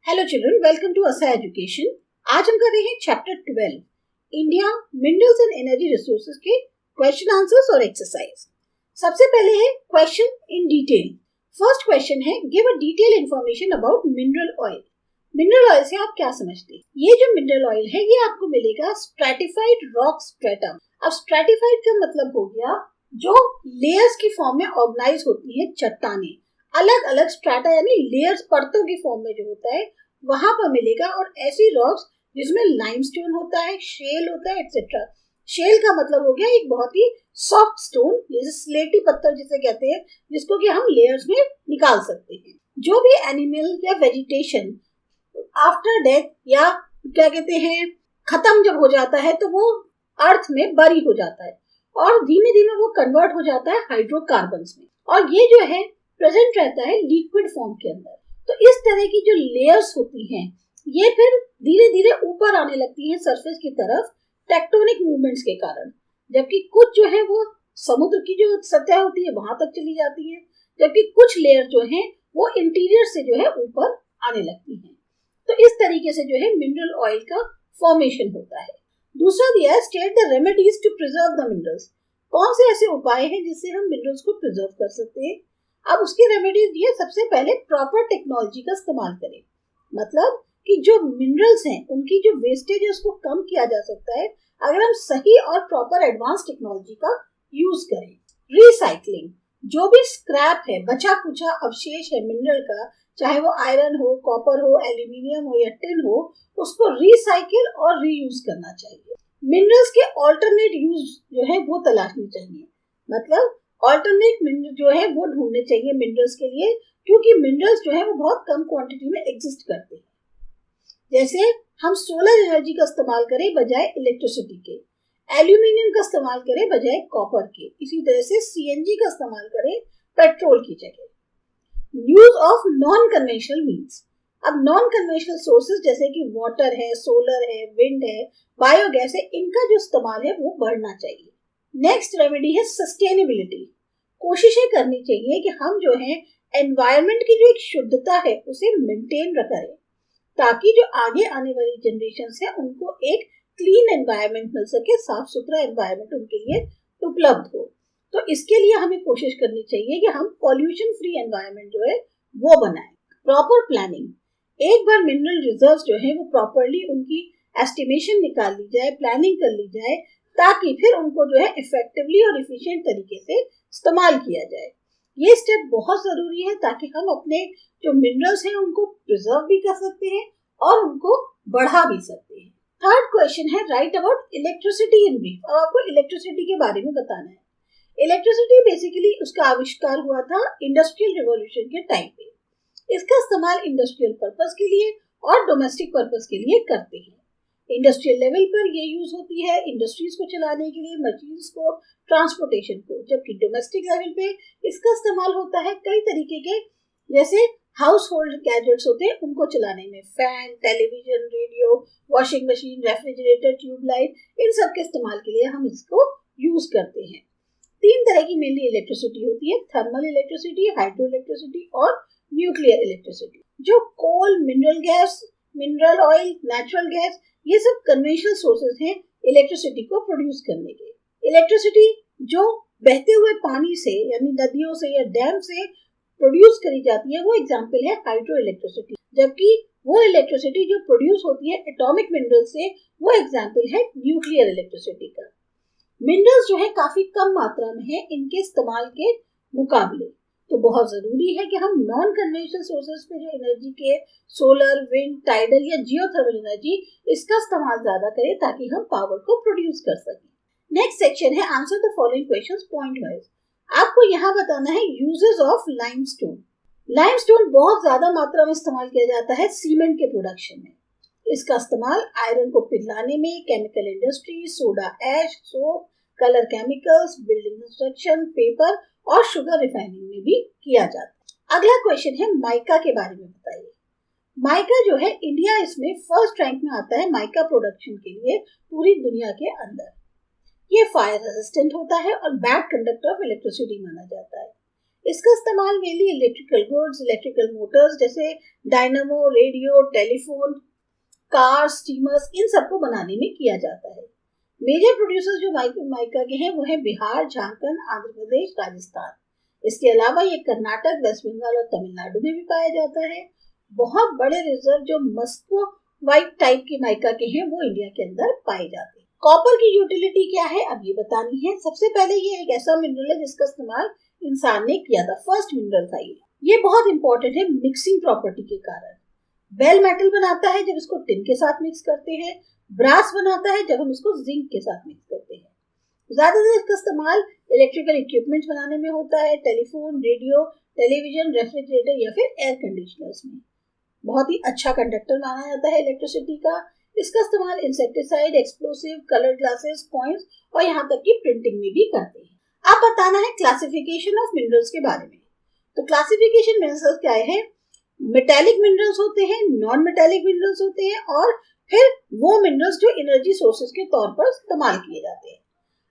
Hello children, welcome to Asa education. आज हम कर रहे हैं chapter 12 India minerals and energy resources के क्वेश्चन आंसर्स और एक्सरसाइज। सबसे पहले है question in detail. First question है give a detail information about mineral oil. Mineral oil से आप क्या समझते हैं? ये जो मिनरल ऑयल है ये आपको मिलेगा स्ट्रैटिफाइड रॉक स्ट्रेटा। अब स्ट्रैटिफाइड का मतलब हो गया जो लेयर्स की फॉर्म में ऑर्गेनाइज होती है चट्टानें, अलग अलग स्ट्रैटा यानी लेयर्स परतों की फॉर्म में जो होता है वहां पर मिलेगा। और ऐसी रॉक्स जिसमें लाइमस्टोन होता है, शेल होता है, एक्सेट्रा। शेल का मतलब हो गया एक बहुत ही सॉफ्ट स्टोन, जैसे स्लेटी पत्थर जिसे कहते हैं, जिसको कि हम लेयर्स में निकाल सकते हैं। जो भी एनिमल या वेजिटेशन आफ्टर डेथ या क्या कहते हैं खत्म जब हो जाता है तो वो अर्थ में बरी हो जाता है और धीमे धीमे वो कन्वर्ट हो जाता है हाइड्रोकार्बन्स में, और ये जो है प्रेजेंट रहता है लिक्विड फॉर्म के अंदर। तो इस तरह की जो लेयर्स होती हैं ये फिर धीरे धीरे ऊपर आने लगती हैं सरफेस की तरफ टेक्टोनिक मूवमेंट्स के कारण, जबकि कुछ जो है वो समुद्र की जो सतह होती है वहां तक चली जाती है, जबकि कुछ लेयर जो है वो इंटीरियर से जो है ऊपर आने लगती हैं। तो इस तरीके से जो है मिनरल ऑयल का फॉर्मेशन होता है। दूसरा दिया है state the remedies to preserve the minerals. कौन से ऐसे उपाय हैं जिससे हम मिनरल्स को प्रिजर्व कर सकते हैं? अब उसकी रेमेडीज दिए, सबसे पहले प्रॉपर टेक्नोलॉजी का इस्तेमाल करें। मतलब कि जो मिनरल्स हैं उनकी जो वेस्टेज है उसको कम किया जा सकता है अगर हम सही और प्रॉपर एडवांस टेक्नोलॉजी का यूज करें। रिसाइकलिंग, जो भी स्क्रैप है, बचा कुचा अवशेष है मिनरल का, चाहे वो आयरन हो, कॉपर हो, एल्यूमिनियम हो या टिन हो, उसको रिसाइकिल और रीयूज करना चाहिए। मिनरल्स के ऑल्टरनेट यूज जो है वो तलाशनी चाहिए। मतलब ऑल्टरनेट मिनरल जो है वो ढूंढने चाहिए मिनरल्स के लिए, क्योंकि मिनरल्स जो है वो बहुत कम क्वांटिटी में एग्जिस्ट करते हैं। जैसे हम सोलर एनर्जी का इस्तेमाल करें बजाय इलेक्ट्रिसिटी के, एल्यूमिनियम का इस्तेमाल करें बजाय कॉपर के, इसी तरह से सीएनजी का इस्तेमाल करें पेट्रोल की जगह। Use of non conventional means. अब नॉन कन्वेंशनल सोर्सेज जैसे कि वाटर है, सोलर है, विंड है, बायोगैस है, इनका जो इस्तेमाल है वो बढ़ना चाहिए। नेक्स्ट रेमेडी है सस्टेनेबिलिटी। कोशिशें करनी चाहिए कि हम जो है एनवायरनमेंट की जो एक शुद्धता है उसे मेंटेन करें, ताकि जो आगे आने वाली जनरेशन है उनको एक क्लीन एनवायरनमेंट मिल सके, साफ सुथरा एनवायरनमेंट उनके लिए उपलब्ध हो। तो इसके लिए हमें कोशिश करनी चाहिए कि हम पॉल्यूशन फ्री एनवायरनमेंट जो है वो बनाएं। प्रॉपर प्लानिंग, एक बार मिनरल रिजर्व्स जो है वो प्रॉपरली उनकी एस्टिमेशन निकाल ली जाए, प्लानिंग कर ली जाए, ताकि फिर उनको जो है इफेक्टिवली और इफिशिएंट तरीके से इस्तेमाल किया जाए। ये स्टेप बहुत जरूरी है ताकि हम अपने जो मिनरल्स हैं उनको प्रिजर्व भी कर सकते हैं और उनको बढ़ा भी सकते हैं। थर्ड क्वेश्चन है right about electricity in brief. अब आपको इलेक्ट्रिसिटी के बारे में बताना है। इलेक्ट्रिसिटी बेसिकली उसका आविष्कार हुआ था इंडस्ट्रियल रिवॉल्यूशन के टाइम पे। इसका इस्तेमाल इंडस्ट्रियल पर्पस के लिए और डोमेस्टिक पर्पस के लिए करते हैं। इंडस्ट्रियल लेवल पर ये यूज होती है इंडस्ट्रीज को चलाने के लिए, मशीन्स को, ट्रांसपोर्टेशन को, जबकि डोमेस्टिक लेवल पे इसका इस्तेमाल होता है कई तरीके के, जैसे हाउस होल्ड गैजेट्स होते हैं उनको चलाने में, fan, television, radio, washing machine, refrigerator, tubelight, इन सब के इस्तेमाल के लिए हम इसको यूज करते हैं। तीन तरह की मेनली इलेक्ट्रिसिटी होती है, थर्मल इलेक्ट्रिसिटी, हाइड्रो इलेक्ट्रिसिटी और न्यूक्लियर इलेक्ट्रिसिटी। जो coal, mineral gas, mineral oil, natural gas, ये सब कन्वेंशनल सोर्सेज हैं इलेक्ट्रिसिटी को प्रोड्यूस करने के। इलेक्ट्रिसिटी जो बहते हुए पानी से यानी नदियों से या डैम से प्रोड्यूस करी जाती है वो एग्जांपल है हाइड्रो इलेक्ट्रिसिटी, जबकि वो इलेक्ट्रिसिटी जो प्रोड्यूस होती है एटॉमिक मिनरल से वो एग्जांपल है न्यूक्लियर इलेक्ट्रिसिटी का। मिनरल्स जो है काफी कम मात्रा में है इनके इस्तेमाल के मुकाबले, तो बहुत जरूरी है कि हम नॉन कन्वेंशनल सोर्सेज पे जो एनर्जी के सोलर, विंड, टाइडल या जियोथर्मल एनर्जी, इसका इस्तेमाल ज्यादा करें ताकि हम पावर को प्रोड्यूस कर सकें। नेक्स्ट सेक्शन है answer the following questions point wise. आपको यहाँ बताना है यूजेस ऑफ लाइमस्टोन। लाइमस्टोन बहुत ज्यादा मात्रा में इस्तेमाल किया जाता है सीमेंट के प्रोडक्शन में। इसका इस्तेमाल आयरन को पिघलाने में, chemical industry, soda ash, soap, colour chemicals, building construction, paper और शुगर रिफाइनिंग में भी किया जाता है। अगला क्वेश्चन है माइका के बारे में बताइए। माइका जो है इंडिया इसमें फर्स्ट रैंक में आता है माइका प्रोडक्शन के लिए पूरी दुनिया के अंदर। ये फायर रेजिस्टेंट होता है और बैड कंडक्टर ऑफ इलेक्ट्रिसिटी माना जाता है। इसका इस्तेमाल mainly electrical goods, electrical motors जैसे dynamo, radio, telephone, car, steamers, इन सबको बनाने में किया जाता है। मेजर प्रोड्यूसर्स जो माइका के हैं वो है बिहार, झारखंड, आंध्र प्रदेश, राजस्थान। इसके अलावा ये कर्नाटक, वेस्ट बंगाल और तमिलनाडु में भी पाया जाता है। बहुत बड़े रिजर्व जो मस्को व्हाइट टाइप की माइका के हैं वो इंडिया के अंदर पाए जाते हैं। कॉपर की यूटिलिटी क्या है अब ये बतानी है। सबसे पहले ये एक ऐसा मिनरल है जिसका इस्तेमाल इंसान ने किया था, फर्स्ट मिनरल था ये बहुत इंपॉर्टेंट है मिक्सिंग प्रॉपर्टी के कारण। बेल मेटल बनाता है जब इसको टिन के साथ मिक्स करते हैं, ब्रास बनाता है जब हम इसको जिंक के साथ मिक्स करते हैं। ज्यादातर इसका इस्तेमाल इलेक्ट्रिकल इक्विपमेंट्स बनाने में होता है, टेलीफोन, रेडियो, टेलीविजन, रेफ्रिजरेटर या फिर एयर कंडीशनर्स में। बहुत ही अच्छा कंडक्टर माना जाता है इलेक्ट्रिसिटी का। इसका इस्तेमाल insecticide, explosive, colour glasses, coins और यहाँ तक कि प्रिंटिंग में भी करते हैं। अब बताना है क्लासिफिकेशन ऑफ मिनरल्स के बारे में। तो क्लासिफिकेशन मिनरल्स क्या है? मेटेलिक मिनरल्स होते हैं, नॉन मेटेलिक मिनरल्स होते हैं और फिर वो मिनरल्स जो एनर्जी सोर्सेज के तौर पर इस्तेमाल किए जाते हैं।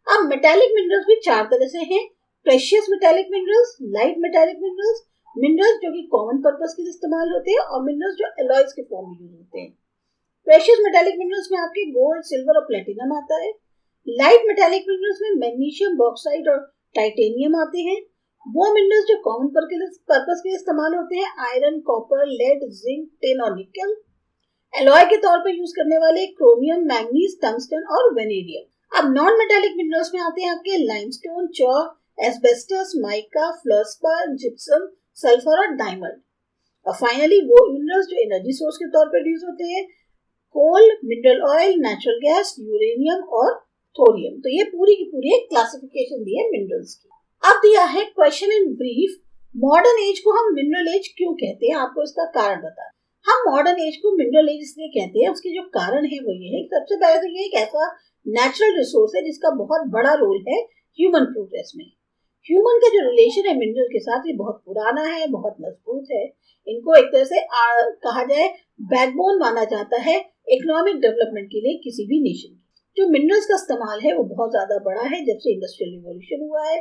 अब मेटेलिक मिनरल्स भी चार तरह से हैं: precious metallic minerals, light metallic minerals, minerals जो कि कॉमन पर्पस के लिए इस्तेमाल होते हैं और मिनरल्स जो एलॉयज के फॉर्म में यूज होते हैं। प्रेशियस मेटेलिक मिनरल्स में आपके गोल्ड, सिल्वर और प्लेटिनम आता है। लाइट मेटेलिक मिनरल्स में मैग्नीशियम, बॉक्साइट और टाइटेनियम आते हैं। वो मिनरल्स जो कॉमन पर्पस के लिए इस्तेमाल होते हैं iron, copper, lead, zinc, tin और निकल। एलॉय के तौर पर यूज करने वाले क्रोमियम, मैंगनीज, टंगस्टन और वेनेडियम। अब नॉन मेटेलिक मिनरल्स में आते हैं आपके limestone, chalk, asbestos, mica, fluorspar, gypsum, sulphur और डायमंड। और फाइनली वो मिनरल्स जो एनर्जी सोर्स के तौर पर यूज होते हैं coal, mineral oil, natural gas, uranium और थोरियम। तो ये पूरी की पूरी एक क्लासिफिकेशन दी है मिनरल्स की। अब दिया है question in brief, modern age को हम मिनरल एज क्यों कहते हैं, आपको इसका कारण बता। हम मॉडर्न एज को मिनरल एज इसलिए कहते हैं, उसके जो कारण है वो ये है। सबसे पहले तो ये एक ऐसा नेचुरल रिसोर्स है जिसका बहुत बड़ा रोल है ह्यूमन प्रोग्रेस में। ह्यूमन का जो रिलेशन है मिनरल के साथ ये बहुत पुराना है, बहुत मजबूत है। इनको एक तरह से कहा जाए बैकबोन माना जाता है इकोनॉमिक डेवलपमेंट के लिए किसी भी नेशन की। जो मिनरल्स का इस्तेमाल है वो बहुत ज्यादा बड़ा है जब से इंडस्ट्रियल रिवॉल्यूशन हुआ है।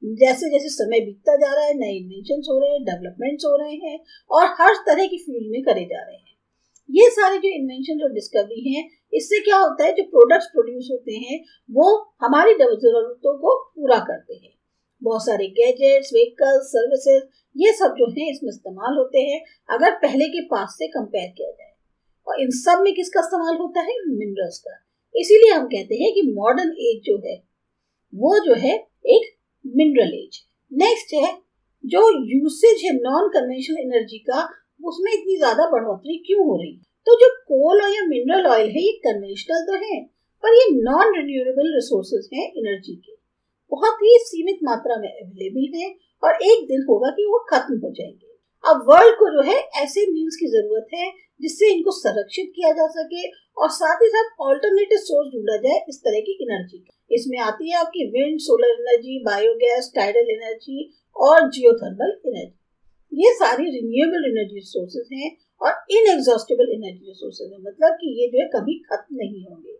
जैसे जैसे समय बीतता जा रहा है नए इन्वेंशंस हो रहे हैं, डेवलपमेंट्स हो रहे हैं और हर तरह की फील्ड में करे जा रहे हैं। ये सारे जो इन्वेंशन और डिस्कवरी हैं इससे क्या होता है, जो प्रोडक्ट्स प्रोड्यूस होते हैं वो हमारी जरूरतों को पूरा करते हैं। बहुत सारे गैजेट्स, व्हीकल्स, सर्विसेज, ये सब जो है इसमें इस्तेमाल होते हैं अगर पहले के पास से कंपेयर किया जाए। और इन सब में किसका इस्तेमाल होता है? मिनरल्स का। इसीलिए हम कहते हैं कि मॉडर्न एज जो है वो जो है एक मिनरल एज। नेक्स्ट है जो यूसेज है नॉन कन्वेंशनल एनर्जी का, उसमें इतनी ज्यादा बढ़ोतरी क्यों हो रही? तो जो कोल और या मिनरल ऑयल है ये कन्वेंशनल तो है पर ये नॉन रिन्यूएबल रिसोर्सेज हैं एनर्जी के, बहुत ही सीमित मात्रा में अवेलेबल है और एक दिन होगा कि वो खत्म हो जाएंगे। अब वर्ल्ड को जो है ऐसे मीन्स की जरूरत है जिससे इनको संरक्षित किया जा सके और साथ ही साथ ऑल्टरनेटिव सोर्स ढूंढा जाए इस तरह की एनर्जी का। इसमें आती है आपकी wind, solar energy, biogas, tidal energy और जियोथर्मल एनर्जी। ये सारी रिन्यूएबल एनर्जी रिसोर्सेज हैं और इनएग्जॉस्टेबल एनर्जी रिसोर्सेज हैं, मतलब कि ये जो है कभी खत्म नहीं होंगे।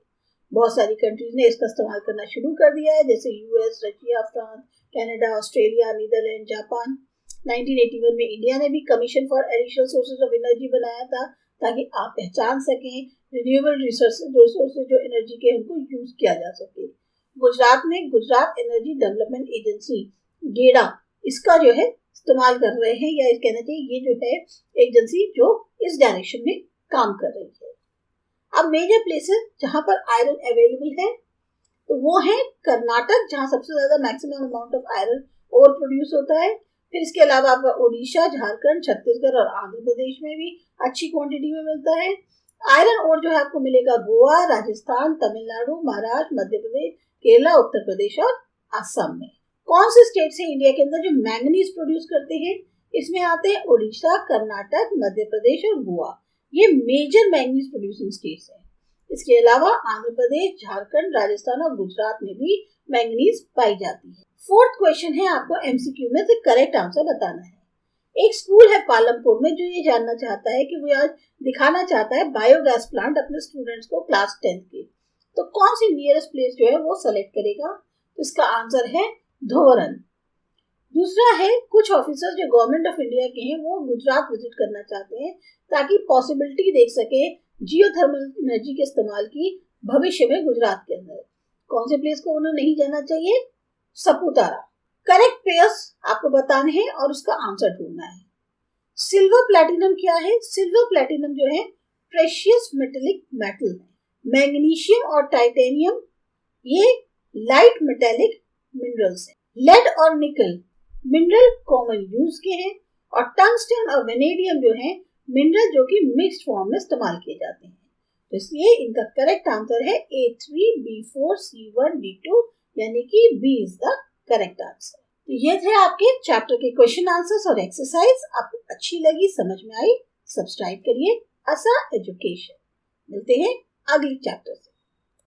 बहुत सारी कंट्रीज ने इसका इस्तेमाल करना शुरू कर दिया है जैसे US, Russia, France, Canada, Australia, Netherland, Japan. 1981 में इंडिया ने भी commission for additional sources of energy बनाया था ताकि आप पहचान सकें रिन्यूएबल रिसोर्सेज जो एनर्जी के उनको यूज किया जा सके। गुजरात में गुजरात एनर्जी डेवलपमेंट एजेंसी गेडा इसका जो है इस्तेमाल कर रहे हैं, या कहना चाहिए ये जो है एजेंसी जो इस डायरेक्शन में काम कर रही है। अब मेजर प्लेसेस जहां पर आयरन अवेलेबल है तो वो है कर्नाटक, जहां सबसे ज्यादा maximum amount of iron ore produce होता है। फिर इसके अलावा आपका ओडिशा, झारखंड, छत्तीसगढ़ और आंध्र प्रदेश में भी अच्छी क्वांटिटी में मिलता है। आयरन ओर जो है आपको मिलेगा गोवा, राजस्थान, तमिलनाडु, महाराष्ट्र, मध्य प्रदेश, केरला, उत्तर प्रदेश और असम में। कौन से स्टेट्स हैं इंडिया के अंदर जो मैंगनीज प्रोड्यूस करते हैं? इसमें आते हैं ओडिशा, कर्नाटक, मध्य प्रदेश और गोवा। ये मेजर मैंगनीज प्रोड्यूसिंग स्टेट्स हैं। इसके अलावा आंध्र प्रदेश, झारखंड, राजस्थान और गुजरात में भी मैंगनीज पाई जाती है। फोर्थ क्वेश्चन है आपको एमसीक्यू में से करेक्ट आंसर बताना है। एक स्कूल है पालमपुर में जो ये जानना चाहता है कि वो आज दिखाना चाहता है बायोगैस प्लांट अपने स्टूडेंट्स को क्लास 10 के, तो कौन सी नियरेस्ट प्लेस जो है वो सेलेक्ट करेगा? तो इसका आंसर है धोरन। दूसरा है कुछ ऑफिसर्स जो गवर्नमेंट ऑफ इंडिया के हैं वो गुजरात विजिट करना चाहते हैं ताकि पॉसिबिलिटी देख सके जियोथर्मल एनर्जी के इस्तेमाल की भविष्य में गुजरात के अंदर। कौन से प्लेस को उन्हें नहीं जाना चाहिए? सपुतारा। करेक्ट पेयर्स आपको बताने हैं और उसका आंसर ढूंढना है। सिल्वर प्लैटिनम क्या है? सिल्वर प्लैटिनम जो है प्रेशियस मेटेलिक मेटल है। मैग्नीशियम और टाइटेनियम ये लाइट मेटेलिक मिनरल्स हैं। लेड और निकल मिनरल कॉमन यूज के हैं और टंगस्टन और वेनेडियम जो है मिनरल जो कि मिक्स्ड फॉर्म में इस्तेमाल किए जाते हैं। तो इसलिए इनका करेक्ट आंसर है A3, B4, C1, D2 यानी कि B is the correct answer. तो ये थे आपके चैप्टर के क्वेश्चन आंसर्स और एक्सरसाइज। आपको अच्छी लगी, समझ में आई, सब्सक्राइब करिए आसा एजुकेशन। मिलते हैं अगली चैप्टर से।